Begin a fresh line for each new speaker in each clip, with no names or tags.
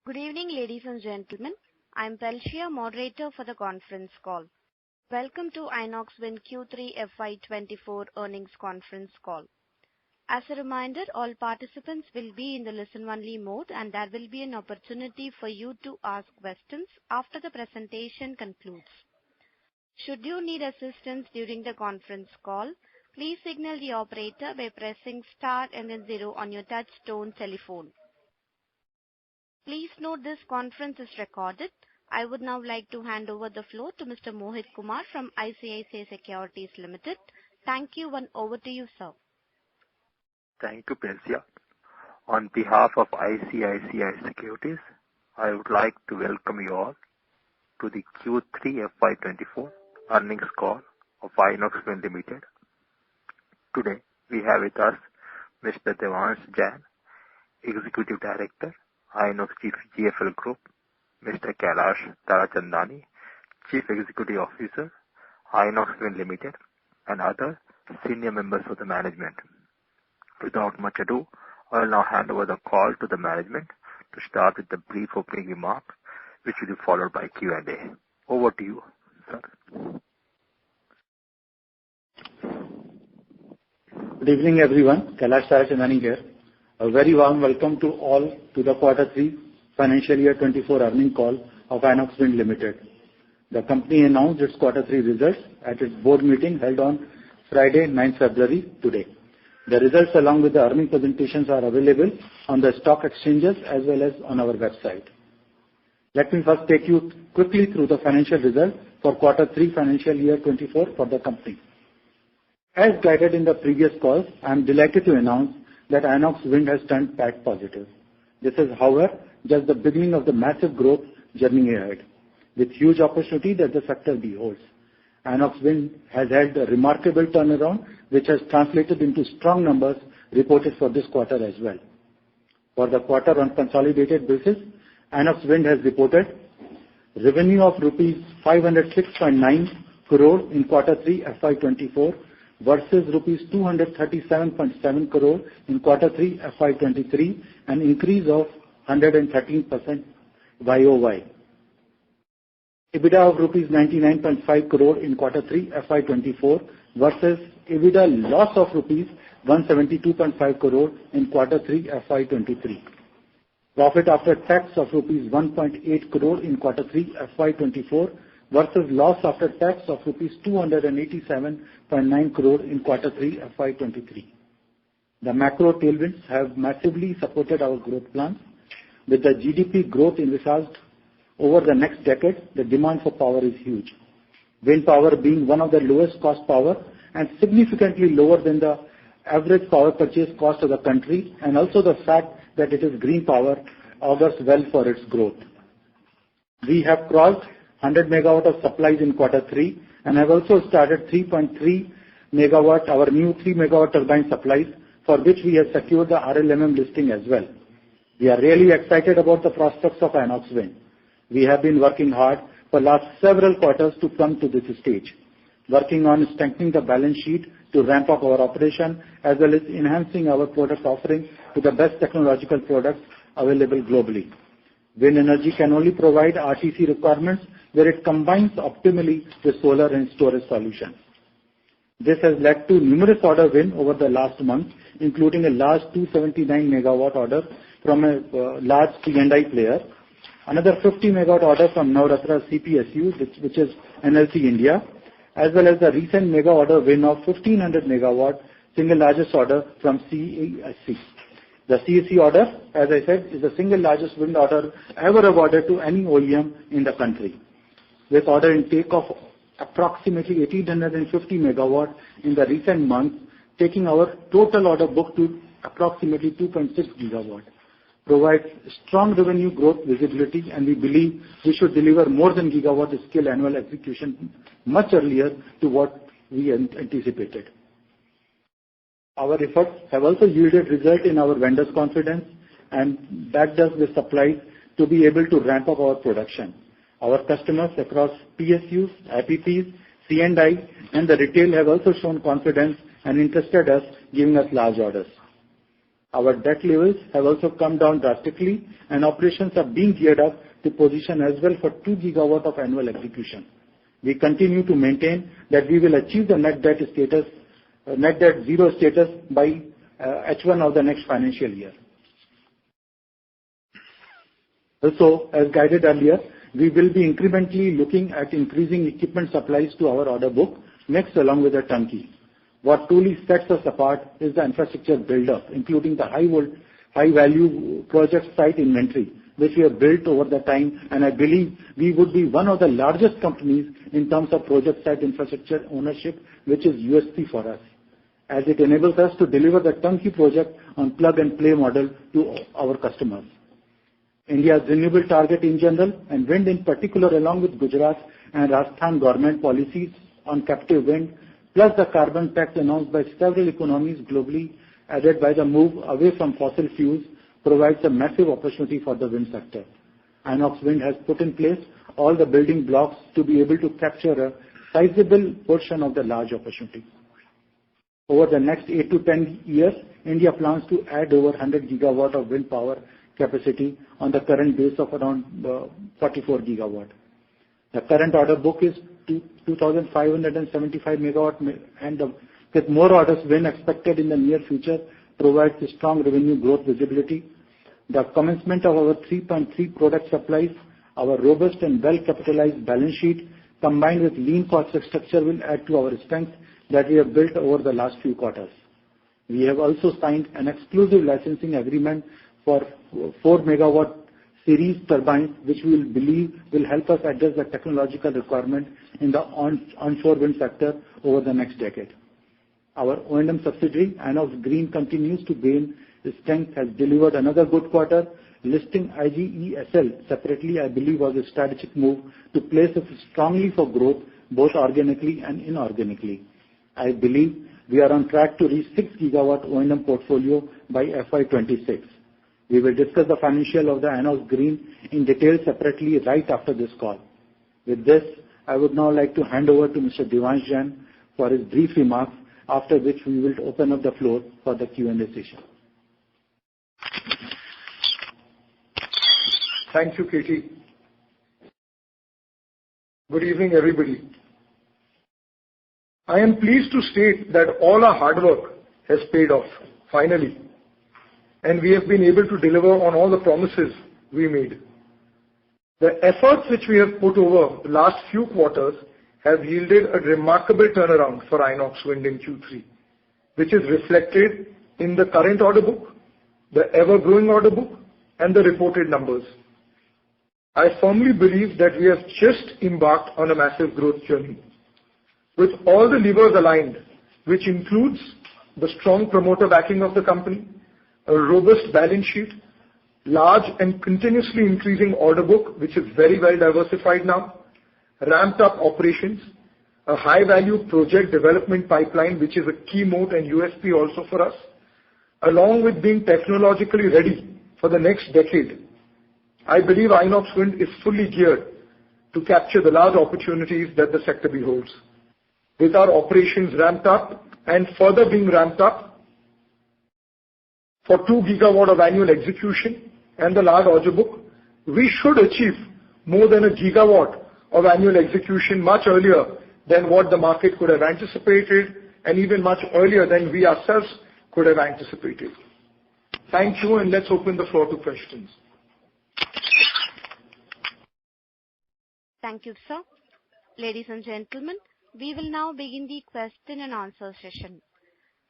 Good evening, ladies and gentlemen. I'm Pelshia, moderator for the conference call. Welcome to Inoxwind Q3 FY24 Earnings conference call. As a reminder, all participants will be in the listen-only mode, and there will be an opportunity for you to ask questions after the presentation concludes. Should you need assistance during the conference call, please signal the operator by pressing star and then 0 on your touch-tone telephone. Please note this conference is recorded. I would now like to hand over the floor to Mr. Mohit Kumar from ICICI Securities Limited. Thank you, and over to you, sir.
Thank you, Pelshia. On behalf of ICICI Securities, I would like to welcome you all to the Q3 FY24 earnings call of Inoxwind Limited. Today, we have with us Mr. Devansh Jain, Executive Director, Inox GFL Group, Mr. Kailash Tarachandani, Chief Executive Officer, Inoxwind Limited, and other senior members of the management. Without much ado, I will now hand over the call to the management to start with the brief opening remarks, which will be followed by Q&A. Over to you, sir.
Good evening, everyone. Kailash Tarachandani here. A very warm welcome to all to the Q3 Financial Year 24 earnings call of Inoxwind Limited. The company announced its Q3 results at its board meeting held on Friday, 9 February today. The results along with the earnings presentations are available on the stock exchanges as well as on our website. Let me first take you quickly through the financial results for Q3 Financial Year 24 for the company. As guided in the previous calls, I am delighted to announce that Inoxwind has turned PAT positive. This is, however, just the beginning of the massive growth journey ahead, with huge opportunity that the sector beholds. Inoxwind has had a remarkable turnaround, which has translated into strong numbers reported for this quarter as well. For the quarter on consolidated basis, Inoxwind has reported revenue of rupees 506.9 crore in Q3 FY24 versus rupees 237.7 crore in Q3 FY23, an increase of 113% YOY. EBITDA of rupees 99.5 crore in Q3 FY24 versus EBITDA loss of rupees 172.5 crore in Q3 FY23. Profit after tax of rupees 1.8 crore in Q3 FY24 versus loss after tax of rupees 287.9 crore in Q3 FY23. The macro tailwinds have massively supported our growth plans. With the GDP growth envisaged over the next decade, the demand for power is huge. Wind power being one of the lowest cost power and significantly lower than the average power purchase cost of the country, and also the fact that it is green power augurs well for its growth. We have crossed 100 megawatt of supplies in Q3 and have also started 3.3 megawatt, our new 3 megawatt turbine supplies, for which we have secured the RLMM listing as well. We are really excited about the prospects of Inoxwind. We have been working hard for last several quarters to come to this stage, working on strengthening the balance sheet to ramp up our operation as well as enhancing our product offering to the best technological products available globally. Wind energy can only provide RTC requirements where it combines optimally with solar and storage solutions. This has led to numerous order wins over the last month, including a large 279 megawatt order from a large C&I player, another 50 megawatt order from Navratna CPSU, which is NLC India, as well as the recent mega order win of 1500 megawatt, single largest order from CESC. The CESC order, as I said, is the single largest wind order ever awarded to any OEM in the country, with order intake of approximately 1850 megawatt in the recent months, taking our total order book to approximately 2.6 gigawatt. Provides strong revenue growth visibility, and we believe we should deliver more than gigawatt scale annual execution much earlier to what we anticipated. Our efforts have also yielded result in our vendors' confidence and backed us with supplies to be able to ramp up our production. Our customers across PSUs, IPPs, C&I, and the retail have also shown confidence and interested us, giving us large orders. Our debt levels have also come down drastically, and operations are being geared up to position as well for 2 gigawatt of annual execution. We continue to maintain that we will achieve the net debt zero status by H1 of the next financial year. Also, as guided earlier, we will be incrementally looking at increasing equipment supplies to our order book, next along with the turnkey. What truly sets us apart is the infrastructure build-up, including the high-value project site inventory, which we have built over the time, and I believe we would be one of the largest companies in terms of project site infrastructure ownership, which is USP for us, as it enables us to deliver the turnkey project on plug-and-play model to our customers. India's renewable target in general, and wind in particular, along with Gujarat and Rajasthan government policies on captive wind, plus the carbon tax announced by several economies globally, added by the move away from fossil fuels, provides a massive opportunity for the wind sector. Inoxwind has put in place all the building blocks to be able to capture a sizable portion of the large opportunity. Over the next 8 to 10 years, India plans to add over 100 gigawatt of wind power capacity on the current base of around 44 gigawatt. The current order book is 2,575 megawatt, and with more orders wind expected in the near future, provides a strong revenue growth visibility. The commencement of our 3.3 product supplies, our robust and well-capitalized balance sheet, combined with lean cost structure, will add to our strength that we have built over the last few quarters. We have also signed an exclusive licensing agreement for 4 megawatt series turbines, which we believe will help us address the technological requirement in the onshore wind sector over the next decade. Our O&M subsidiary, Inox Green, continues to gain strength, has delivered another good quarter. Listing IGESL separately, I believe, was a strategic move to place us strongly for growth, both organically and inorganically. I believe we are on track to reach 6 gigawatt O&M portfolio by FY26. We will discuss the financial of the Inox Green in detail separately right after this call. With this, I would now like to hand over to Mr. Devansh Jain for his brief remarks, after which we will open up the floor for the Q&A session.
Thank you, KT. Good evening, everybody. I am pleased to state that all our hard work has paid off, finally, and we have been able to deliver on all the promises we made. The efforts which we have put over the last few quarters have yielded a remarkable turnaround for Inoxwind in Q3, which is reflected in the current order book, the ever-growing order book, and the reported numbers. I firmly believe that we have just embarked on a massive growth journey. With all the levers aligned, which includes the strong promoter backing of the company, a robust balance sheet, large and continuously increasing order book, which is very well diversified now, ramped up operations, a high-value project development pipeline, which is a key moat and USP also for us, along with being technologically ready for the next decade. I believe Inoxwind is fully geared to capture the large opportunities that the sector beholds. With our operations ramped up and further being ramped up for 2 gigawatt of annual execution and the large order book, we should achieve more than 1 gigawatt of annual execution much earlier than what the market could have anticipated, and even much earlier than we ourselves could have anticipated. Thank you, and let's open the floor to questions.
Thank you, sir. Ladies and gentlemen, we will now begin the question and answer session.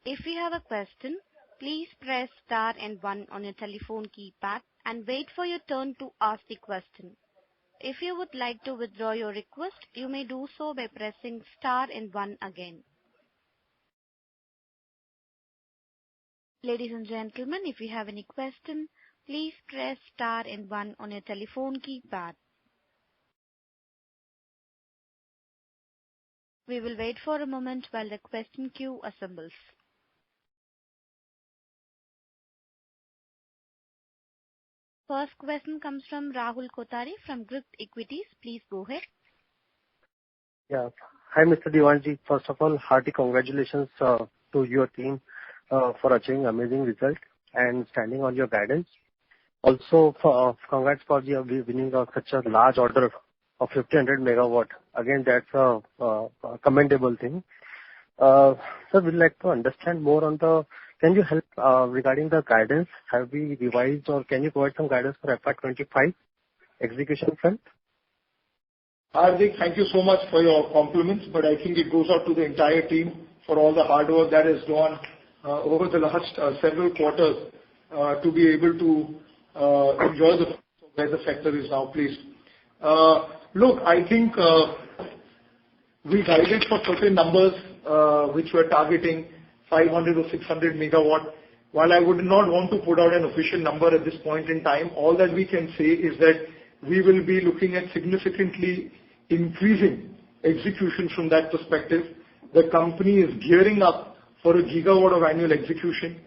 If you have a question, please press star and 1 on your telephone keypad and wait for your turn to ask the question. If you would like to withdraw your request, you may do so by pressing star and 1 again. Ladies and gentlemen, if you have any question, please press star and 1 on your telephone keypad. We will wait for a moment while the question queue assembles. First question comes from Rahul Kotari from Group Equities. Please go ahead.
Yeah. Hi, Mr. Devanshi. First of all, hearty congratulations to your team for achieving amazing result. and standing on your guidance. Also, congrats for the winning of such a large order of 1,500 megawatt. Again, that's a commendable thing. Sir, we'd like to understand more on can you help regarding the guidance? Have we revised or can you provide some guidance for FY25 execution front?
Hardik, thank you so much for your compliments, but I think it goes out to the entire team for all the hard work that has gone over the last several quarters to be able to enjoy where the sector is now placed. Look, I think we guided for certain numbers which were targeting 500 or 600 megawatt. While I would not want to put out an official number at this point in time, all that we can say is that we will be looking at significantly increasing execution from that perspective. The company is gearing up for a gigawatt of annual execution.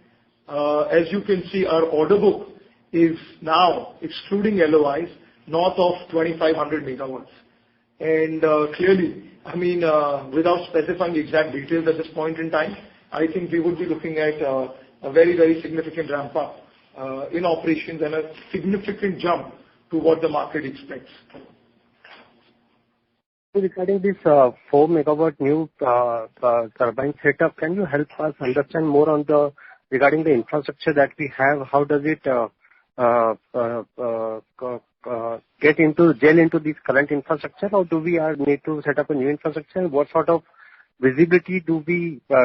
As you can see, our order book is now, excluding LOIs, north of 2,500 megawatts. And clearly, I mean, without specifying the exact details at this point in time, I think we would be looking at a very, very significant ramp up in operations and a significant jump to what the market expects.
Regarding this 4 megawatt new turbine setup, can you help us understand more on regarding the infrastructure that we have? How does it gel into this current infrastructure, or do we need to set up a new infrastructure? What sort of visibility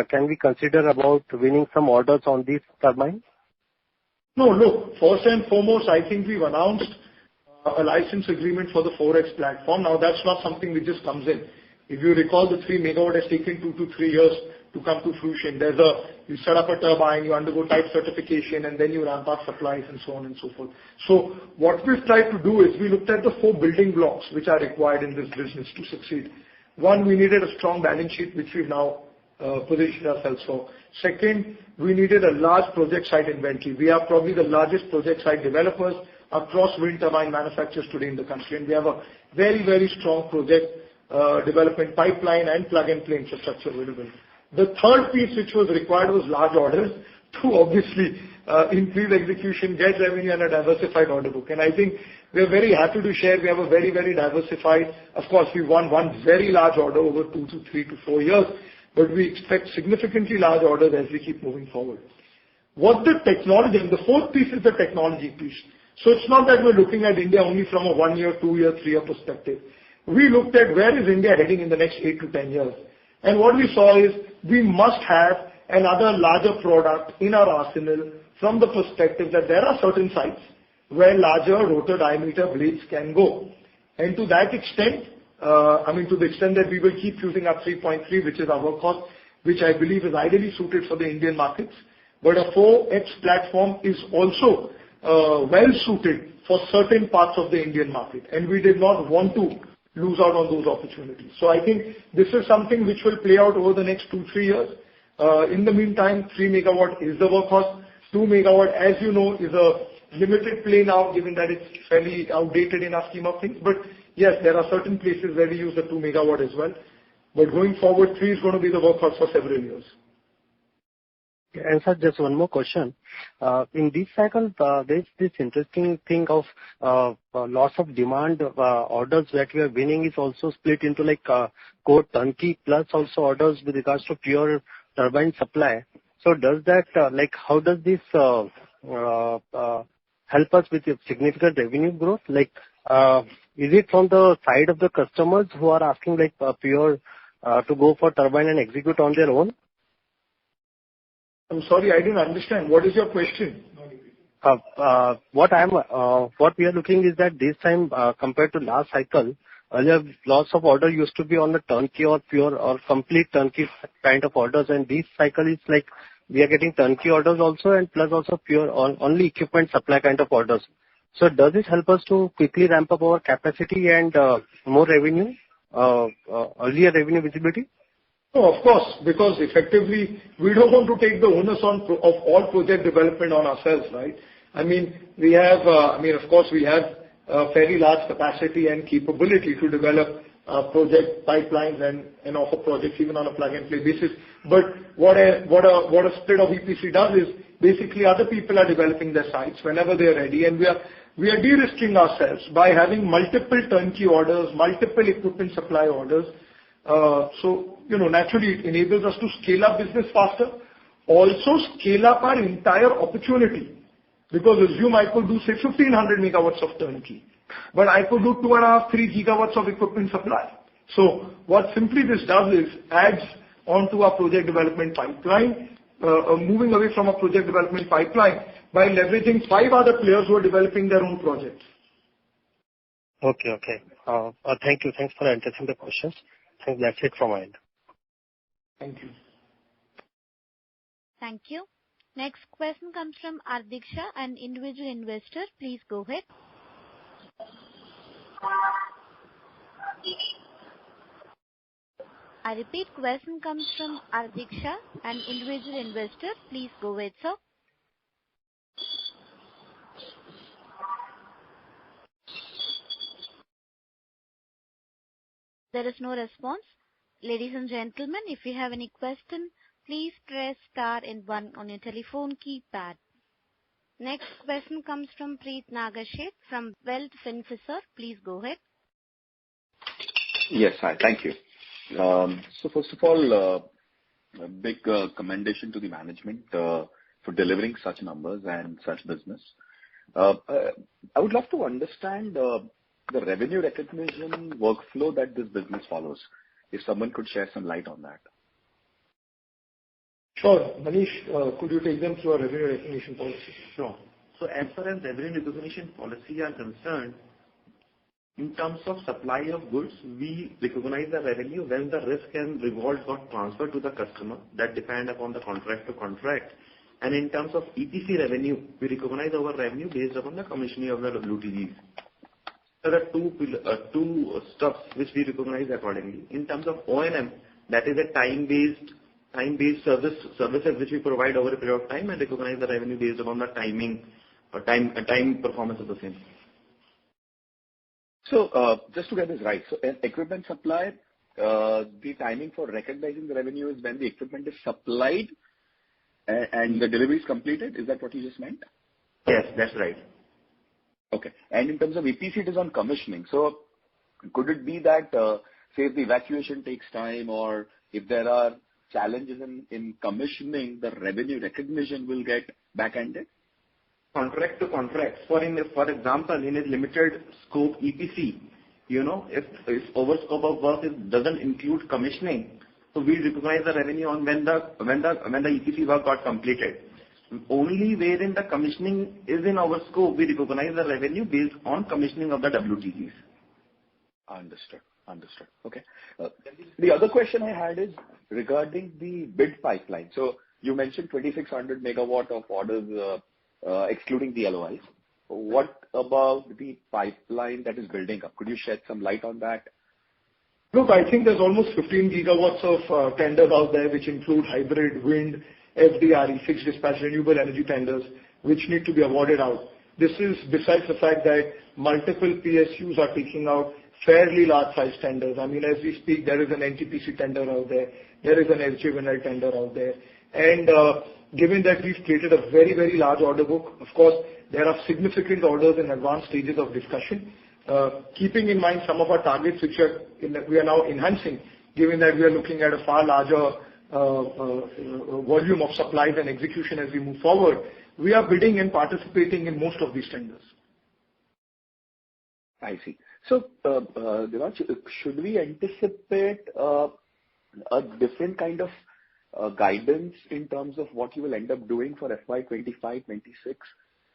can we consider about winning some orders on this turbine?
No, look, first and foremost, I think we've announced a license agreement for the 4X platform. Now, that's not something which just comes in. If you recall, the 3 megawatt has taken 2 to 3 years to come to fruition. You set up a turbine, you undergo type certification, and then you ramp up supplies and so on and so forth. So what we've tried to do is we looked at the 4 building blocks which are required in this business to succeed. One, we needed a strong balance sheet, which we've now positioned ourselves for. Second, we needed a large project site inventory. We are probably the largest project site developers across wind turbine manufacturers today in the country, and we have a very, very strong project development pipeline and plug-and-play infrastructure available. The third piece which was required was large orders to obviously increase execution, get revenue, and a diversified order book. And I think we are very happy to share we have a very, very diversified. Of course, we won one very large order over 2 to 3 to 4 years, but we expect significantly large orders as we keep moving forward. What the technology, and the fourth piece is the technology piece. So it's not that we're looking at India only from a 1 year, 2 year, 3 year perspective. We looked at where is India heading in the next 8 to 10 years. And what we saw is we must have another larger product in our arsenal from the perspective that there are certain sites where larger rotor diameter blades can go. And to that extent, to the extent that we will keep using our 3.3, which is our workhorse, which I believe is ideally suited for the Indian markets. But a 4X platform is also well suited for certain parts of the Indian market, and we did not want to lose out on those opportunities. So I think this is something which will play out over the next 2-3 years. In the meantime, 3 megawatt is the workhorse. 2 megawatt, as you know, is a limited play now, given that it's fairly outdated in our scheme of things. But yes, there are certain places where we use the 2 megawatt as well. But going forward, 3 is going to be the workhorse for several years.
And sir, just one more question. In this cycle, there's this interesting thing of loss of demand orders that we are winning is also split into like core turnkey plus also orders with regards to pure turbine supply. So does that how does this help us with a significant revenue growth? Like, is it from the side of the customers who are asking like pure to go for turbine and execute on their own?
I'm sorry, I didn't understand. What is your question?
What we are looking is that this time compared to last cycle, earlier lots of order used to be on the turnkey or pure or complete turnkey kind of orders, and this cycle is like we are getting turnkey orders also and plus also pure only equipment supply kind of orders. So does it help us to quickly ramp up our capacity and more revenue, earlier revenue visibility?
No, of course, because effectively we don't want to take the onus of all project development on ourselves, right? I mean, we have, of course, we have a fairly large capacity and capability to develop project pipelines and offer projects even on a plug-and-play basis. But what a split of EPC does is Basically, other people are developing their sites whenever they are ready, and we are de-risking ourselves by having multiple turnkey orders, multiple equipment supply orders. So, naturally it enables us to scale up business faster, also scale up our entire opportunity. Because assume I could do say 1500 megawatts of turnkey, but I could do 2.5, 3 gigawatts of equipment supply. So what simply this does is adds onto our project development pipeline, moving away from a project development pipeline by leveraging 5 other players who are developing their own projects.
Okay. Thank you. Thanks for answering the questions. I think that's it from my end.
Thank you.
Thank you. Next question comes from Ardiksha, an individual investor. Please go ahead. I repeat, question comes from Ardiksha, an individual investor. Please go ahead, sir. There is no response. Ladies and gentlemen, if you have any question, please press star and 1 on your telephone keypad. Next question comes from Preet Nagashet from Wealth Finfisher. Please go ahead.
Yes, hi. Thank you. So first of all, a big commendation to the management for delivering such numbers and such business. I would love to understand the revenue recognition workflow that this business follows. If someone could share some light on that.
Sure. Manish, could you take them through our revenue recognition policy?
Sure. So as far as revenue recognition policy are concerned, in terms of supply of goods, we recognize the revenue when the risk and rewards got transferred to the customer. That depend upon the contract to contract. And in terms of EPC revenue, we recognize our revenue based upon the commissioning of the WTGs. There are two stuffs which we recognize accordingly. In terms of O&M, that is a time-based services which we provide over a period of time and recognize the revenue based upon the timing or time performance of the same.
So just to get this right, so an equipment supply, the timing for recognizing the revenue is when the equipment is supplied and the delivery is completed. Is that what you just meant?
Yes, that's right.
Okay. And in terms of EPC, it is on commissioning. So could it be that, say, if the evacuation takes time or if there are challenges in commissioning, the revenue recognition will get back-ended?
Contract to contract. For example, in a limited scope EPC, if over scope of work doesn't include commissioning, so we recognize the revenue on when the EPC work got completed. Only wherein the commissioning is in our scope, we recognize the revenue based on commissioning of the WTGs.
Understood. Okay. The other question I had is regarding the bid pipeline. So you mentioned 2,600 megawatt of orders, excluding the LOIs. What about the pipeline that is building up? Could you shed some light on that?
Look, I think there's almost 15 gigawatts of tenders out there, which include hybrid, wind, FDRE, fixed dispatch, renewable energy tenders, which need to be awarded out. This is besides the fact that multiple PSUs are taking out fairly large size tenders. I mean, as we speak, there is an NTPC tender out there. There is an SJVNL tender out there. And given that we've created a very, very large order book, of course, there are significant orders in advanced stages of discussion. Keeping in mind some of our targets, which we are now enhancing, given that we are looking at a far larger volume of supplies and execution as we move forward, we are bidding and participating in most of these tenders.
I see. So, Devansh, should we anticipate a different kind of guidance in terms of what you will end up doing for FY25-26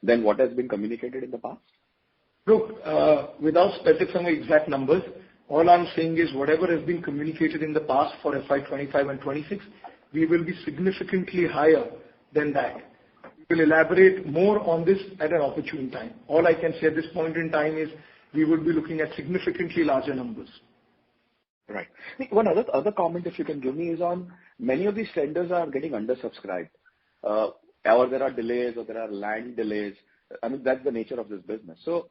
than what has been communicated in the past?
Look, without specifying exact numbers, all I'm saying is whatever has been communicated in the past for FY25 and 26, we will be significantly higher than that. We will elaborate more on this at an opportune time. All I can say at this point in time is we would be looking at significantly larger numbers.
Right. One other comment, if you can give me, is on many of these tenders are getting undersubscribed, or there are delays, or there are land delays. I mean, that's the nature of this business. So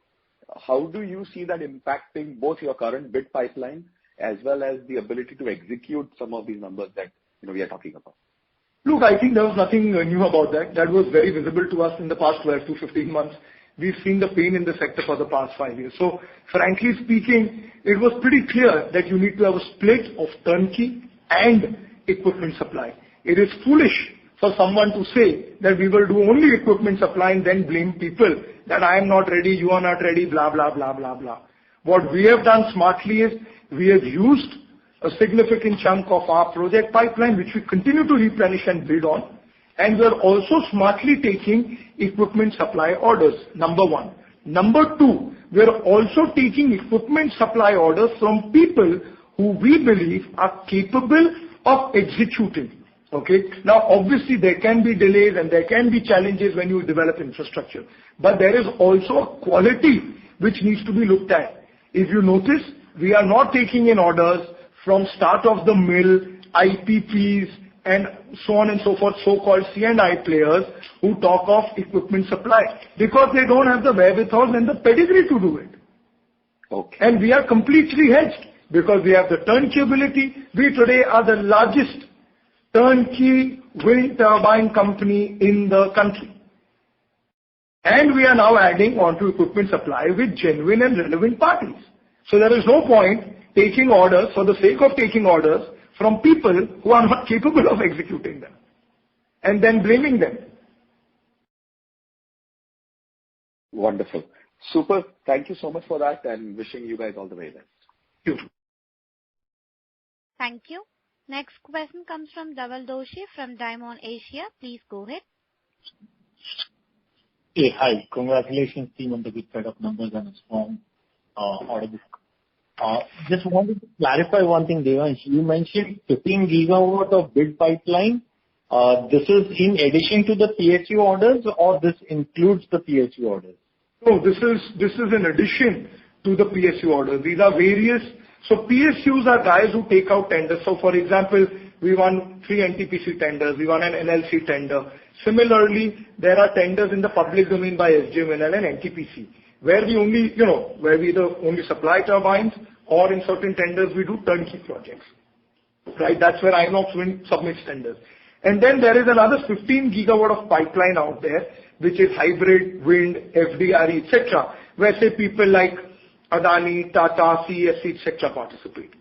how do you see that impacting both your current bid pipeline as well as the ability to execute some of these numbers that we are talking about?
Look, I think there was nothing new about that. That was very visible to us in the past 12 to 15 months. We've seen the pain in the sector for the past 5 years. So, frankly speaking, it was pretty clear that you need to have a split of turnkey and equipment supply. It is foolish for someone to say that we will do only equipment supply and then blame people that I am not ready, you are not ready, blah, blah, blah, blah, blah. What we have done smartly is we have used a significant chunk of our project pipeline, which we continue to replenish and build on. And we are also smartly taking equipment supply orders, number one. Number two, we are also taking equipment supply orders from people who we believe are capable of executing. Okay. Now, obviously, there can be delays and there can be challenges when you develop infrastructure. But there is also a quality which needs to be looked at. If you notice, we are not taking in orders from start of the mill, IPPs, and so on and so forth, so-called C&I players who talk of equipment supply because they don't have the wherewithal and the pedigree to do it.
Okay.
And we are completely hedged because we have the turnkey ability. We today are the largest turnkey wind turbine company in the country. And we are now adding on to equipment supply with genuine and relevant parties. So there is no point taking orders for the sake of taking orders from people who are not capable of executing them and then blaming them.
Wonderful. Super. Thank you so much for that and wishing you guys all the very best.
Thank you.
Thank you. Next question comes from Dhaval Doshi from Diamond Asia. Please go ahead.
Hey, hi. Congratulations, team, on the good set of numbers and a strong order book. Just wanted to clarify one thing, Devansh. You mentioned 15 gigawatt of bid pipeline. This is in addition to the PSU orders, or this includes the PSU orders?
No, this is in addition to the PSU orders. These are various. So PSUs are guys who take out tenders. So for example, we won 3 NTPC tenders. We won an NLC tender. Similarly, there are tenders in the public domain by SJVNL and NTPC, where we only, where we either only supply turbines or in certain tenders we do turnkey projects. Right? That's where Inoxwind submits tenders. And then there is another 15 gigawatt of pipeline out there, which is hybrid, wind, FDRE, etc., where say people like Adani, Tata, CESC, etc. participate.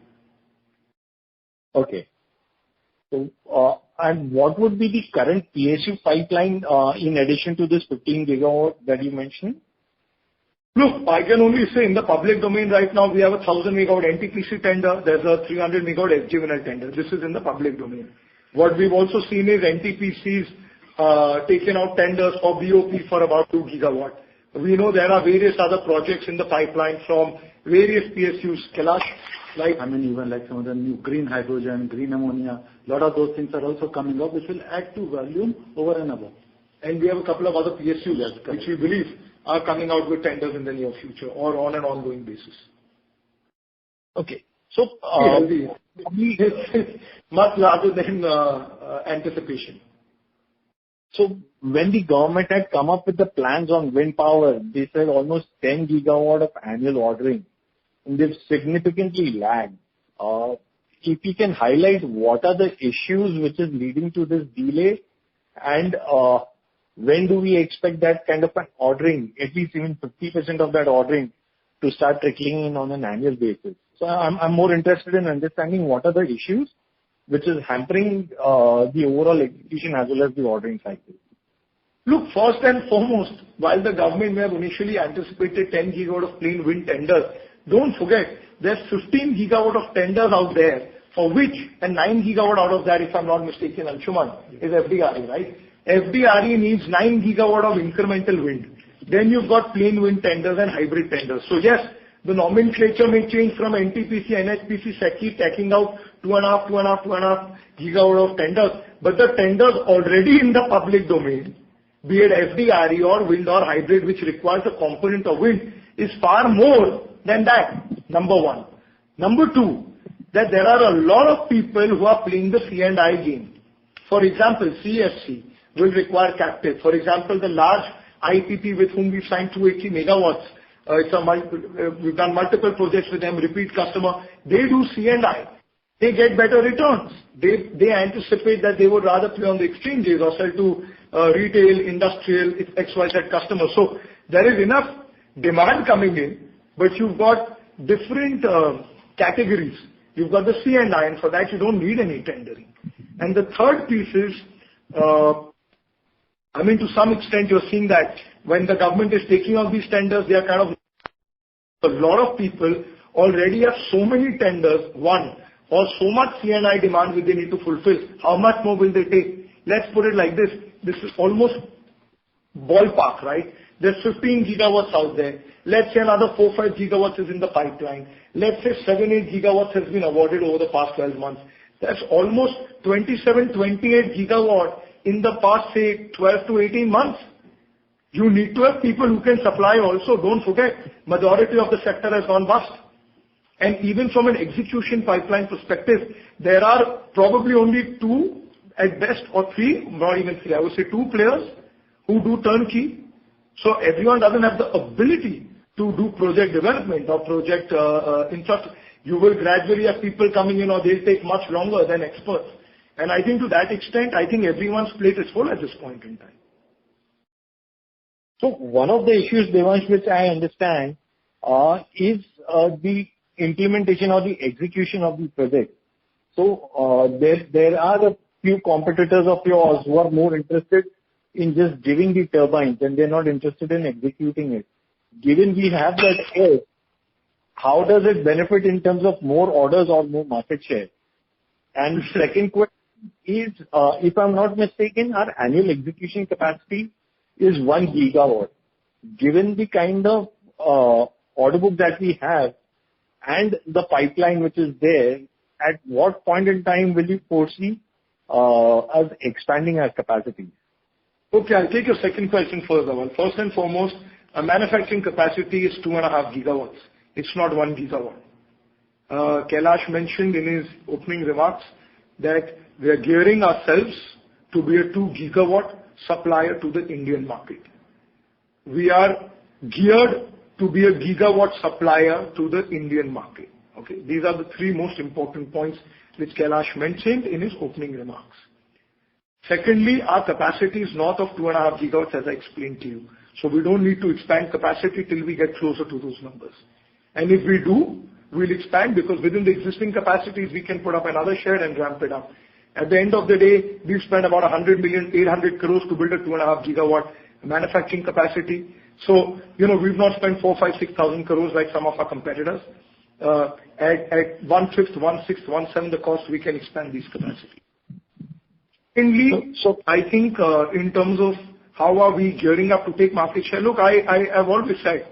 Okay. So, and what would be the current PSU pipeline in addition to this 15 gigawatt that you mentioned?
Look, I can only say in the public domain right now we have a 1000 megawatt NTPC tender. There's a 300 megawatt SJVNL tender. This is in the public domain. What we've also seen is NTPC's taken out tenders for BOP for about 2 gigawatt. We know there are various other projects in the pipeline from various PSUs, Kailash, like
even like some of the new green hydrogen, green ammonia, a lot of those things are also coming up, which will add to volume over and above.
And we have a couple of other PSUs, which we believe are coming out with tenders in the near future or on an ongoing basis.
Okay. So,
it's much larger than anticipation.
So when the government had come up with the plans on wind power, they said almost 10 gigawatt of annual ordering, and they've significantly lagged. If you can highlight what are the issues which is leading to this delay, and when do we expect that kind of an ordering, at least even 50% of that ordering, to start trickling in on an annual basis? So I'm more interested in understanding what are the issues which is hampering the overall execution as well as the ordering cycle.
Look, first and foremost, while the government may have initially anticipated 10 gigawatt of plain wind tenders, don't forget there's 15 gigawatt of tenders out there for which, and 9 gigawatt out of that, if I'm not mistaken, Anshuman, is FDRE, right? FDRE needs 9 gigawatt of incremental wind. Then you've got plain wind tenders and hybrid tenders. So yes, the nomenclature may change from NTPC, NHPC, SECI taking out 2.5 gigawatt of tenders, but the tenders already in the public domain, be it FDRE or wind or hybrid, which requires a component of wind, is far more than that, number one. Number two, that there are a lot of people who are playing the C&I game. For example, CESC will require captive. For example, the large IPP with whom we've signed 280 megawatts, we've done multiple projects with them, repeat customer, they do C&I. they get better returns. They anticipate that they would rather play on the exchanges or sell to retail, industrial, XYZ customers. So there is enough demand coming in, but you've got different categories. You've got the C&I, and for that you don't need any tendering. And the third piece is, to some extent you're seeing that when the government is taking on these tenders, they are kind of, a lot of people already have so many tenders, or so much C&I demand which they need to fulfill. How much more will they take? Let's put it like this. This is almost ballpark, right? There's 15 gigawatts out there. Let's say another 4-5 gigawatts is in the pipeline. Let's say 7-8 gigawatts has been awarded over the past 12 months. That's almost 27-28 gigawatt in the past, say, 12 to 18 months. You need to have people who can supply also. Don't forget, majority of the sector has gone bust. And even from an execution pipeline perspective, there are probably only 2 at best, or 3, not even 3, I would say 2 players who do turnkey. So everyone doesn't have the ability to do project development or project infrastructure. You will gradually have people coming in, or they'll take much longer than experts. And I think to that extent, I think everyone's plate is full at this point in time.
So one of the issues, Devansh, which I understand, is the implementation or the execution of the project. So there are a few competitors of yours who are more interested in just giving the turbines, and they're not interested in executing it. Given we have that edge, how does it benefit in terms of more orders or more market share? And second question is, if I'm not mistaken, our annual execution capacity is 1 gigawatt. Given the kind of order book that we have and the pipeline which is there, at what point in time will you foresee us expanding our capacity?
Okay, I'll take your second question first, Dhaval. First and foremost, our manufacturing capacity is 2.5 gigawatts. It's not 1 gigawatt. Kailash mentioned in his opening remarks that we are gearing ourselves to be a 2 gigawatt supplier to the Indian market. We are geared to be a gigawatt supplier to the Indian market. Okay, these are the 3 most important points which Kailash mentioned in his opening remarks. Secondly, our capacity is north of 2.5 gigawatts, as I explained to you. So we don't need to expand capacity till we get closer to those numbers. And if we do, we'll expand, because within the existing capacities, we can put up another shed and ramp it up. At the end of the day, we've spent about 100 million, 800 crores to build a 2.5 gigawatt manufacturing capacity. So, we've not spent 4, 5, 6,000 crores like some of our competitors. At 1/5, 1/6, 1/7 the cost, we can expand these capacities. Secondly, so I think in terms of how are we gearing up to take market share, look, I've always said,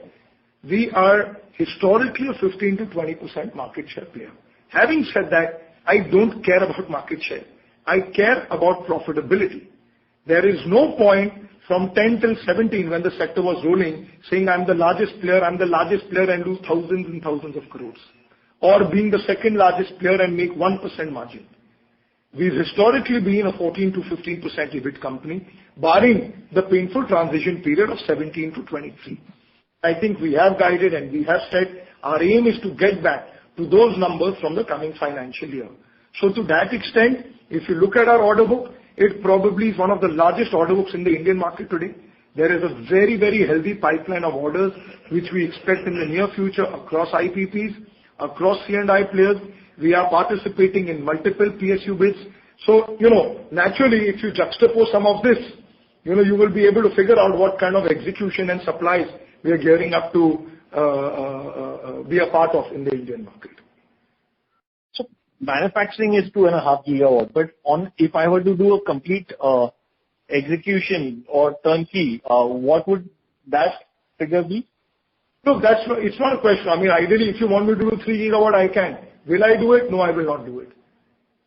we are historically a 15 to 20% market share player. Having said that, I don't care about market share. I care about profitability. There is no point from 10 till 17 when the sector was rolling saying I'm the largest player and lose thousands and thousands of crores. Or being the second largest player and make 1% margin. We've historically been a 14 to 15% EBIT company, barring the painful transition period of 17 to 23. I think we have guided and we have said our aim is to get back to those numbers from the coming financial year. So to that extent, if you look at our order book, it probably is one of the largest order books in the Indian market today. There is a very, very healthy pipeline of orders which we expect in the near future across IPPs, across C&I players. We are participating in multiple PSU bids. So, naturally, if you juxtapose some of this, you will be able to figure out what kind of execution and supplies we are gearing up to be a part of in the Indian market.
So, manufacturing is 2.5 gigawatt, but if I were to do a complete execution or turnkey, what would that figure be?
Look, it's not a question. Ideally, if you want me to do 3 gigawatt, I can. Will I do it? No, I will not do it.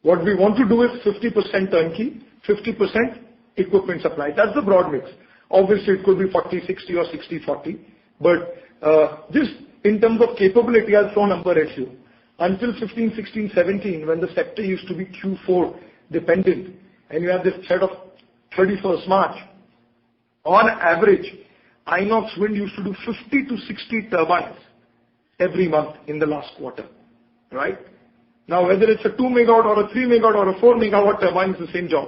What we want to do is 50% turnkey, 50% equipment supply. That's the broad mix. Obviously, it could be 40-60 or 60-40. But just in terms of capability, I'll throw a number at you. Until 15, 16, 17, when the sector used to be Q4 dependent, and you have this threat of 31st March, on average, Inoxwind used to do 50 to 60 turbines every month in the last quarter. Right? Now, whether it's a 2 megawatt or a 3 megawatt or a 4 megawatt turbine, is the same job.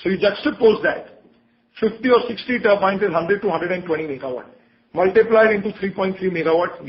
So you juxtapose that. 50 or 60 turbines is 100 to 120 megawatt. Multiplied into 3.3 megawatt.